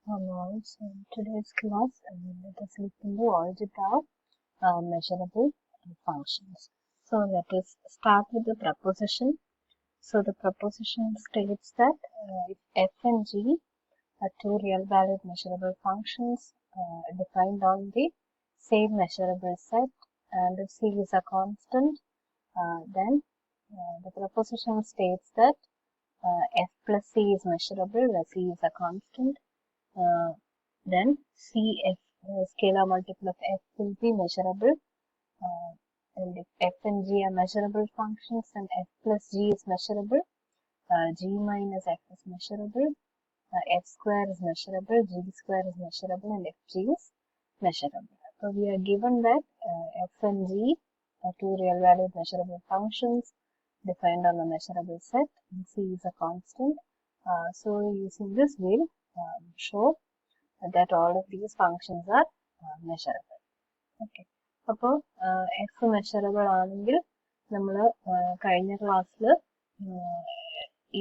Hello, so in today's class, let us look into algebra of measurable functions. So let us start with the proposition. So the proposition states that if f and g are two real-valued measurable functions defined on the same measurable set, and if c is a constant, then the proposition states that f plus c is measurable where c is a constant. Then CF, scalar multiple of f, will be measurable. And if f and g are measurable functions, then f plus g is measurable. G minus f is measurable. F square is measurable. G square is measurable. And fg is measurable. So we are given that f and g are two real-valued measurable functions defined on a measurable set. And c is a constant. So using this, we'll show that all of these functions are measurable. Okay. അപ്പോൾ F measurable ആണെങ്കിൽ നമ്മൾ കഴിഞ്ഞ ക്ലാസ്സിൽ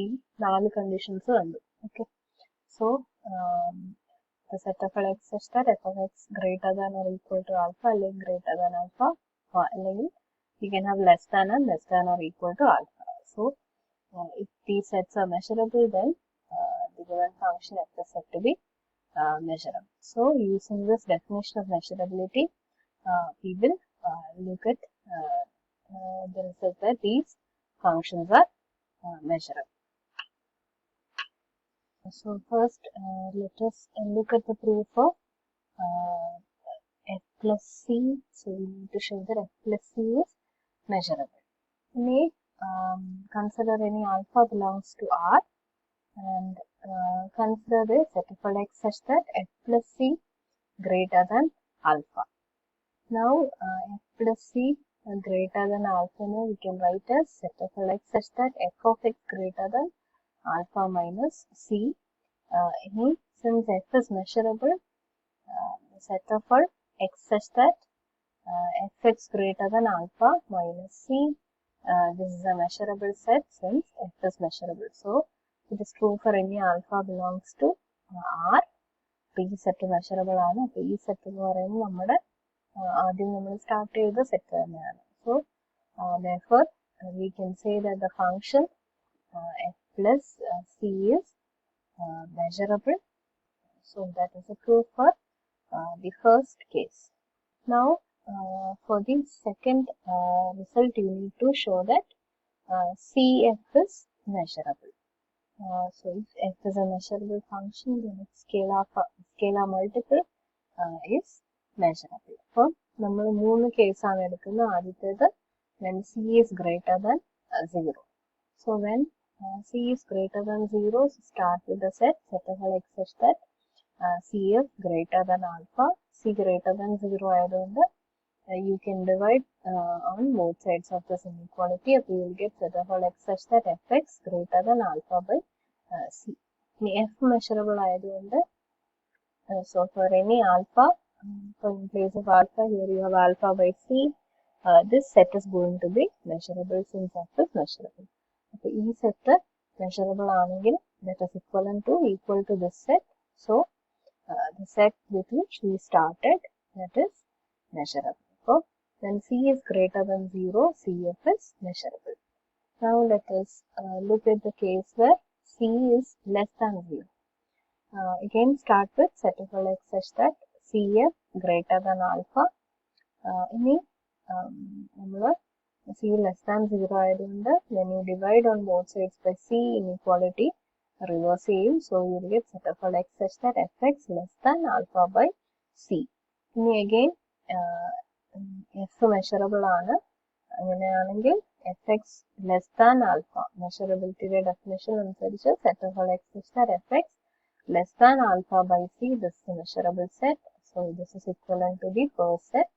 ഈ 4 conditions കണ്ടു. Okay, so the set of x such that f of x greater than or equal to alpha അല്ലെങ്കിൽ greater than alpha അല്ലെങ്കിൽ you can have less than and less than or equal to alpha. So if these sets are measurable, then the given function f is said to be measurable. So using this definition of measurability, we will look at the result that these functions are measurable. So first let us look at the proof of f plus c. So we need to show that f plus c is measurable. We may consider any alpha belongs to R and consider the set of all x such that f plus c greater than alpha. Now f plus c greater than alpha, now we can write as set of all x such that f of x greater than alpha minus c. Since f is measurable, set of all x such that fx greater than alpha minus c. This is a measurable set since f is measurable. So it is true for any alpha belongs to R. ഈ set measurable ആണ്. അപ്പോൾ ഈ set എന്ന് പറയുന്നത് നമ്മുടെ ആദ്യം നമ്മൾ start ചെയ്ത സെറ്റ് തന്നെയാണ്. So therefore we can say that the function f plus c is measurable. So that is a proof for the first case. Now for the second result, you need to show that cf is measurable. So if f is a measurable function, then its scalar multiple is measurable. അപ്പോൾ നമ്മൾ 3 കേസാണ് എടുക്കുന്നത്. ആദ്യത്തേത് when c is greater than 0. So when c is greater than 0, so start with the set of all x such that cf greater than alpha. c greater than 0 ആയതുകൊണ്ട് you can divide on both sides of this inequality. If you will get set of all x such that fx greater than alpha by c. f measurable ayadonde, so for any alpha, so in place of alpha here you have alpha by c. This set is going to be measurable since f is measurable. So ee set measurable aanengil that is equal to this set. So the set with which we started, that is measurable. So when c is greater than 0, cf is measurable. Now let us look at the case where c is less than 0. Again start with set of all x such that cf greater than alpha. Ini c less than 0 ayadonde when you divide on both sides by c, inequality reverse ചെയ്യും. So you will get set of all x such that fx less than alpha by c. Ini again f measurable ആണ്. അങ്ങനെയാണെങ്കിൽ fx less than alpha, measurability definition അനുസരിച്ച് set of all x such that fx less than alpha by c, this is a measurable set. So this is equivalent to the first set.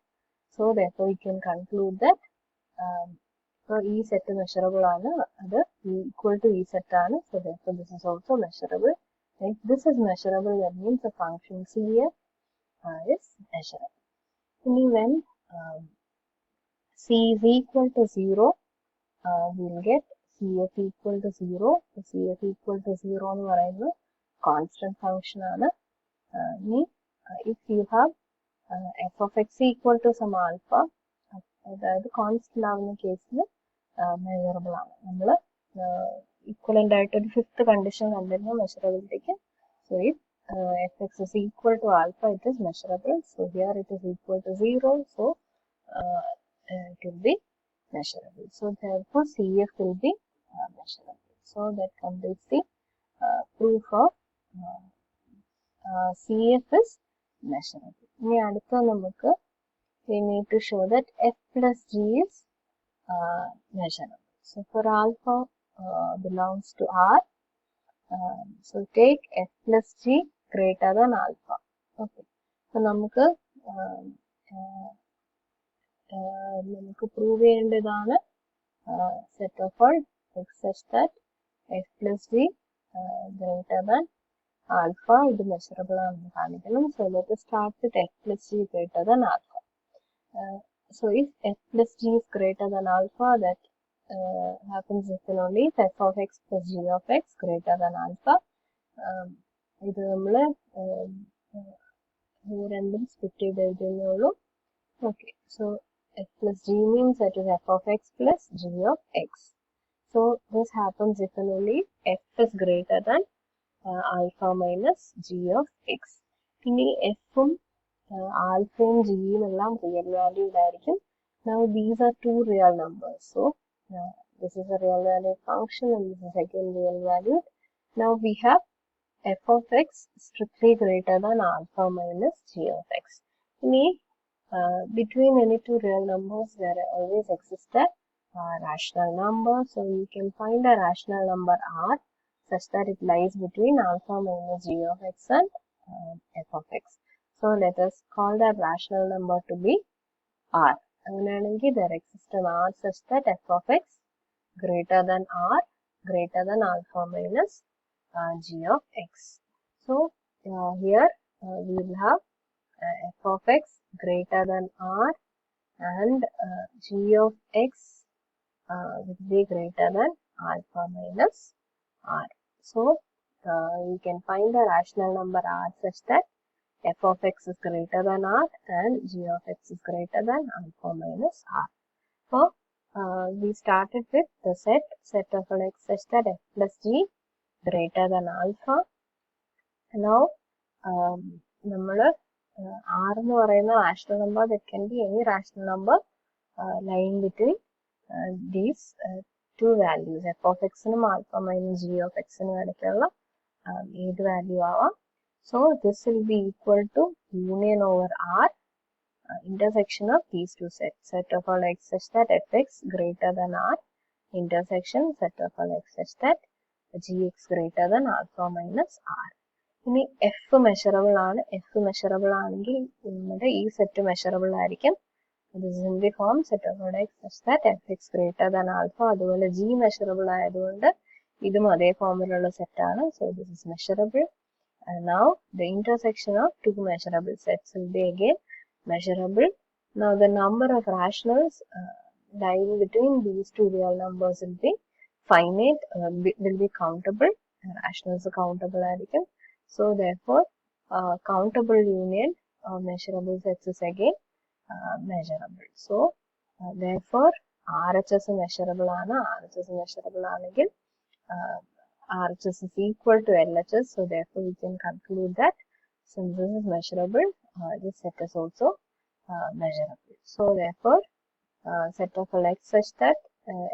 So therefore we can conclude that so ഈ set measurable ആണ്, അത് equal to ഈ set ആണ്. So therefore this is also measurable. If this is measurable, that means the function cf is measurable. Only when c is equal to 0, we will get cf equal to 0. So cf equal to 0 എന്ന് പറയുന്നത് constant function ആണ്. if you have f of x equal to some alpha, അതായത് constant ആവുന്ന കേസിൽ measurable ആണ്. നമ്മൾ equivalent ആയിട്ട് ഒരു ഫിഫ്ത്ത് കണ്ടീഷൻ കണ്ടിരുന്നു മെഷറബിലിറ്റിക്ക്. So if fx is equal to alpha, it is measurable. So here it is equal to 0, so it will be measurable. So therefore CF will be measurable. So that completes the proof of CF is measurable. ഇനി അടുത്ത നമുക്ക് we need to show that f plus g is measurable. So for alpha belongs to R, so take f plus g greater than alpha. Okay. So നമുക്ക് prove ചെയ്യേണ്ടതാണ് set of all x such that f plus g greater than alpha ഇത് measurable ആണെന്ന് കാണിക്കണം. So let us start with f plus g greater than alpha. So if f plus g is greater than alpha, that happens if and only if f of x plus g of x greater than alpha. ഇത് നമ്മൾ രണ്ടും split ചെയ്ത് എഴുതുന്നേ ഉള്ളൂ. Okay, so f plus g means that is f of x plus g of x. So this happens if and only f is greater than alpha minus g of x. ഇനി f ഉം ആൽഫയും ജിയും എല്ലാം real valued ആയിരിക്കും. Now these are two real numbers. So this is a real valued function and this is again real valued. Now we have f of x strictly greater than alpha minus g of x. ഇനി between any two real numbers there always exists a rational number. So you can find a rational number r such that it lies between alpha minus g of x and f of x. So let us call that rational number to be r. അങ്ങനെയാണെങ്കിൽ there exists an r such that f of x greater than r greater than alpha minus g of x. So here we will have f of x greater than r and g of x will be greater than alpha minus r. So you can find the rational number r such that f of x is greater than r and g of x is greater than alpha minus r. So we started with the set of x such that f plus g greater than alpha. Now നമ്മൾ r എന്ന് പറയുന്ന rational number, that can be any rational number lying between these two values. f of x നും alpha minus g of x നും ഇടയ്ക്കുള്ള ഏത് value ആവാം. So this will be equal to union over r, intersection of these two sets. Set of all x such that fx greater than r, intersection set of all x such that gx greater than alpha minus r. ഇനി f measurable ആണ്. f measurable ആണെങ്കിൽ നമ്മുടെ ഈ set measurable ആയിരിക്കും. This is in the form set of all x such that fx greater than alpha. അതുപോലെ g measurable ആയതുകൊണ്ട് ഇതും അതേ ഫോമിലുള്ള സെറ്റ് ആണ്. So this is measurable. And now the intersection of two measurable sets will be again measurable. Now the number of rationals lying between these two real numbers will be finite, will be countable. Rationals are countable ആയിരിക്കും. So therefore countable union of measurable sets is again measurable. So therefore RHS measurable ആണ്. RHS measurable ആണെങ്കിൽ RHS is equal to LHS. So therefore we can conclude that since this is measurable, this set is also measurable. So therefore set of x such that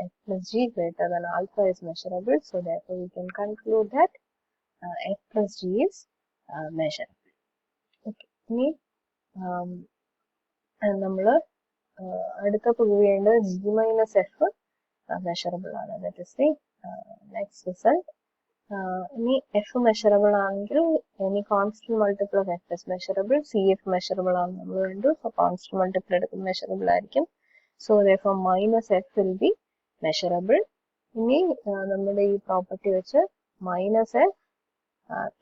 f plus g greater than alpha is measurable. So therefore we can conclude that f plus g is measurable. Okay. ഇനി നമ്മൾ അടുത്ത prove ചെയ്യേണ്ടത് g minus f measurable ആണ്. That is the next result. ഇനി f measurable ആണെങ്കിൽ any constant multiple of f is measurable. cf measurable ആണ് നമ്മൾ കണ്ടു. So constant multiple എടുക്കുമ്പോൾ measurable ആയിരിക്കും. So therefore minus f will be measurable. ഇനി നമ്മുടെ ഈ പ്രോപ്പർട്ടി വെച്ച് minus f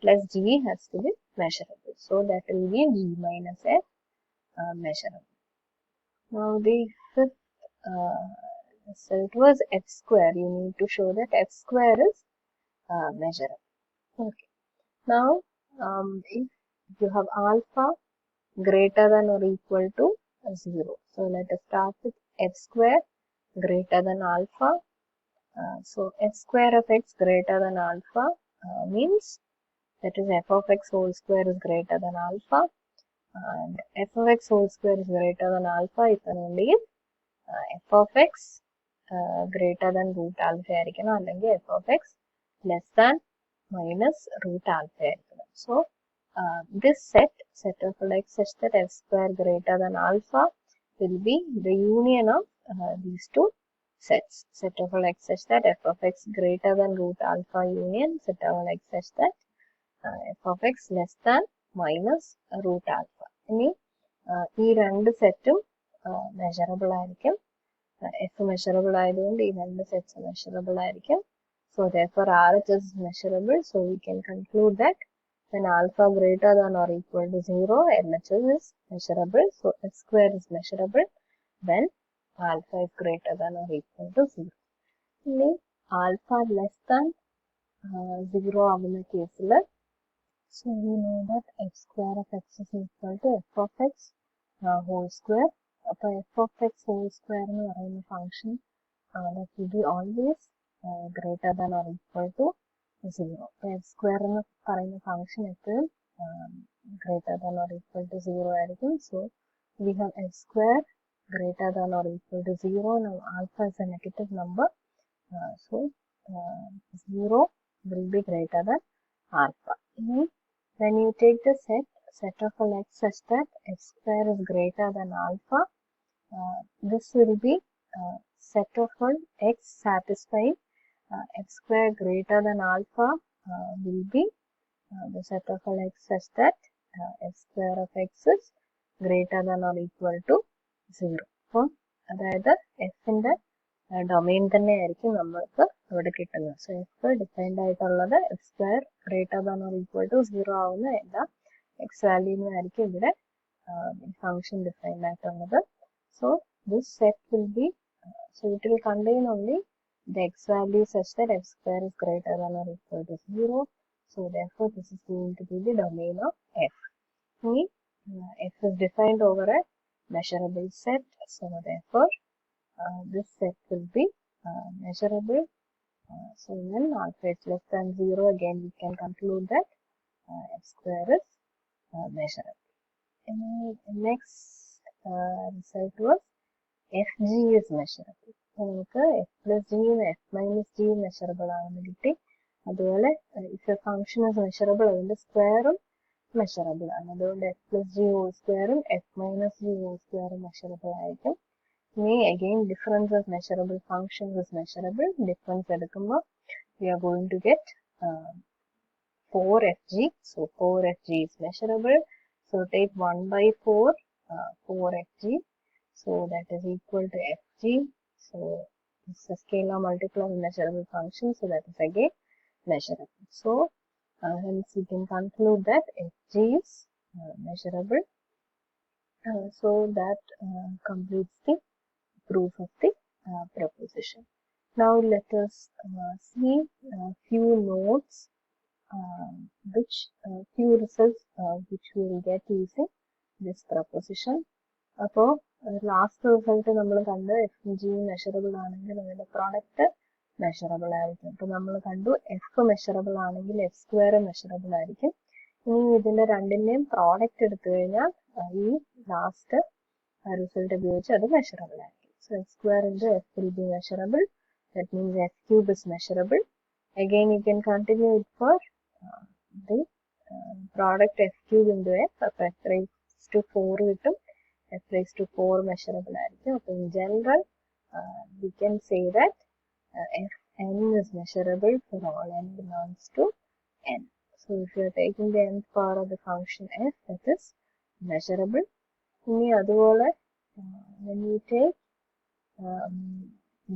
plus g has to be measurable. So that will be g minus f measurable. Now the fifth result was f square. You need to show that f square is measurable. Okay. Now if if you have alpha greater than or equal to 0. So let us start with f square greater than alpha. So f square of x greater than alpha means that is f of x whole square is greater than alpha, and f of x whole square is greater than alpha if and only if f of x greater than root alpha ആയിരിക്കണം, അല്ലെങ്കിൽ f of x less than minus root alpha ആയിരിക്കണം. So this set of x such that f square greater than alpha will be the union of these two sets. Set of x such that f of x greater than root alpha union set of x such that f of x less than minus root alpha. ഇനി ഈ രണ്ട് സെറ്റും measurable ആയിരിക്കും. F measurable ആയതുകൊണ്ട് ഈ രണ്ട് sets measurable ആയിരിക്കും. So therefore RH is measurable. So we can conclude that when alpha greater than or equal to 0, LHS is measurable. So f square is measurable when alpha is greater than or equal to 0. ഇനി alpha less than 0 ആവുന്ന കേസിൽ so we know that f square of x is equal to f of x whole square. അപ്പോൾ f of x whole square എന്ന് പറയുന്ന function that will be always greater than or equal to 0. അപ്പോൾ f square എന്ന് പറയുന്ന function എപ്പോഴും greater than or equal to 0 ആയിരിക്കും. So we have f square greater than or equal to 0. Now alpha is a negative number. So 0 will be greater than alpha. When you take the set of all x such that f square is greater than alpha, this will be set of all x satisfying f square greater than alpha will be the set of all x such that f square of x is greater than or equal to 0. അപ്പം അതായത് എഫിന്റെ domain തന്നെ ആയിരിക്കും നമ്മൾക്ക് ഇവിടെ കിട്ടുന്നത്. So F defined ആയിട്ടുള്ളത് F square greater than or equal to 0 ആവുന്ന എല്ലാ എക്സ് വാല്യൂവിനായിരിക്കും ഇവിടെ ഫംഗ്ഷൻ ഡിഫൈൻഡ് ആയിട്ടുള്ളത്. So this set will be so it will contain only the x value such that f square is greater than or equal to 0. So therefore this is going to be the domain of f. F is defined over a measurable set. So therefore this set will be measurable. So when alpha is less than 0, again we can conclude that f square is measurable. Next result was fg is measurable. നമുക്ക് f plus g ഉം f minus g ഉം measurable ആണെന്ന് കിട്ടി. അതുപോലെ if a function is measurable അതിന്റെ സ്ക്വയറും measurable ആണ്. അതുകൊണ്ട് f plus g whole square ഉം f minus g whole square ഉം മെഷറബിൾ ആയിരിക്കും. ഇനി again difference of measurable functions is measurable. Difference എടുക്കുമ്പോൾ we are going to get 4fg. So 4fg is measurable. So take 1 by 4 4fg. So that is equal to fg. So this is a scalar multiple of measurable function. So that is again measurable. So hence we can conclude that fg is measurable. So that completes the proof of the proposition. Now let us see few notes few results which we will get using this proposition. അപ്പോൾ last result നമ്മൾ കണ്ട് F G measurable ആണെങ്കിൽ അതിന്റെ product measurable ആയിരിക്കും. അപ്പോൾ നമ്മൾ കണ്ടു F measurable ആണെങ്കിൽ എഫ് സ്ക്വയർ മെഷറബിൾ ആയിരിക്കും. ഇനി ഇതിന്റെ രണ്ടിന്റെയും പ്രോഡക്റ്റ് എടുത്തു കഴിഞ്ഞാൽ ഈ ലാസ്റ്റ് റിസൾട്ട് ഉപയോഗിച്ച് അത് മെഷറബിൾ ആയിരിക്കും. So f square into f will be measurable. That means f cube is measurable. Again you can continue it for the product f cube into f. അപ്പോൾ f raised to 4 കിട്ടും. f raised to 4 measurable ആയിരിക്കും. അപ്പോൾ in general we can say that fn is measurable for all n belongs to n. So if you are taking the nth power of the function f, that is measurable. ഇനി അതുപോലെ when you take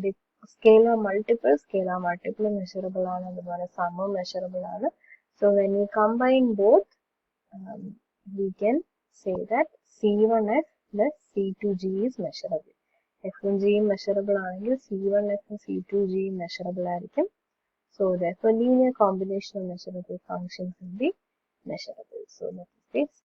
the scalar multiple measurable ആണ്, അതുപോലെ sum measurable ആണ്. So when you combine both we can say that c1f plus c2g is measurable. f1g measurable ആണെങ്കിൽ c1f and c2g measurable ആയിരിക്കും. So therefore linear combination of measurable functions will be measurable. So that is space.